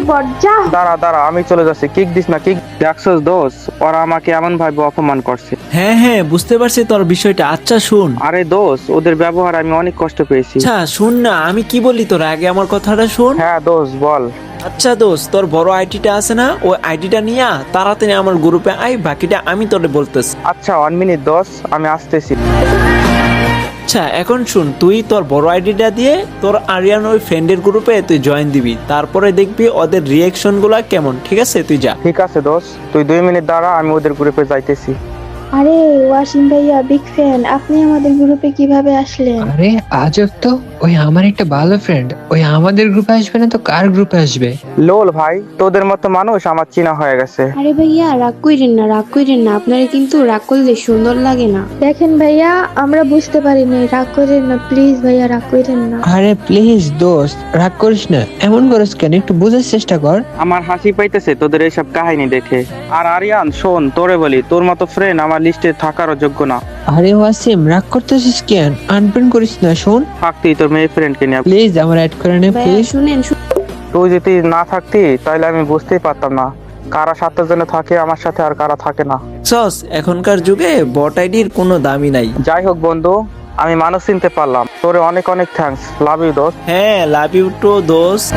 বট, যা। দাঁড়া দাঁড়া, আমি চলে যাচ্ছি। কিক দিস না, কিক। দেখছস দোষ, ওরা আমাকে এমন ভাবে অপমান করছে। হ্যাঁ হ্যাঁ, বুঝতে পারছি তোর বিষয়টা। আচ্ছা শুন, আরে দোষ, ওদের ব্যবহার আমি অনেক কষ্ট পেয়েছি। আচ্ছা শুন না, আমি কি বলি তোর আগে আমার কথাটা শুন। হ্যাঁ দোষ, বল। আচ্ছা দোস্ত, তোর বড় আইডিটা আছে না, ওই আইডিটা নিয়ে তাড়াতাড়ি আমার গ্রুপে আই, বাকিটা আমি তোরে বলতেছি। আচ্ছা 1 মিনিট দোষ, আমি আসতেছি। আচ্ছা এখন শুন, তুই তোর বড় আইডিটা দিয়ে তোর আরিয়ান ওই ফ্রেন্ডের গ্রুপে তুই জয়েন দিবি, তারপরে দেখবি ওদের রিয়েকশন গুলা কেমন। ঠিক আছে, তুই যা। ঠিক আছে দোষ, তুই 2 মিনিট দাঁড়া, আমি ওদের গ্রুপে যাইতেছি। আরে ওয়াসিম ভাইয়া, বিগ ফ্যান। আপনি আমাদের গ্রুপে কিভাবে আসলেন? আরে আজব তো, ওই আমার একটা ভালো ফ্রেন্ড, ওই আমাদের গ্রুপে আসবে না তো কার গ্রুপে আসবে? লোল ভাই, তোদের মতো মানুষ আমার চিনা হয়ে গেছে। আরে ভাইয়া রাগ কইরেন না, রাগ কইরেন না, আপনারা কিন্তু রাগ করলে সুন্দর লাগে না। দেখেন ভাইয়া, আমরা বুঝতে পারিনি, রাগ করেন না প্লিজ ভাইয়া, রাগ করেন না। আরে প্লিজ দোস্ত, রাগ করিস না, এমন করিস কেন, একটু বোঝার চেষ্টা কর। আমার হাসি পাইতেছে তোদের এইসব কাহিনী দেখে। আর আরিয়ান শোন, তোরে বলি, তোর মতো ফ্রেন্ড আমার লিস্টে থাকারও যোগ্য না। আরে ওয়াসিম, রাগ করতেছিস কেন? আনফ্রেন্ড করিস না, শোন থাকতি তোর মেয়ে ফ্রেন্ডকে নিয়ে। প্লিজ, আমার অ্যাড করে নে ভাইয়া প্লিজ। শুনেন, তুই যদি না থাকতি তাহলে আমি বুঝতেই পারতাম না কারা সাথে জন্য থাকে আমার সাথে আর কারা থাকে না। সস, এখনকার যুগে বট আইডির কোনো দামই নাই। যাই হোক বন্ধু, আমি মানুষ চিনতে পারলাম। তোরে অনেক অনেক থ্যাঙ্কস। লাভ ইউ দোস্ত। হ্যাঁ, লাভ ইউ টু দোস্ত।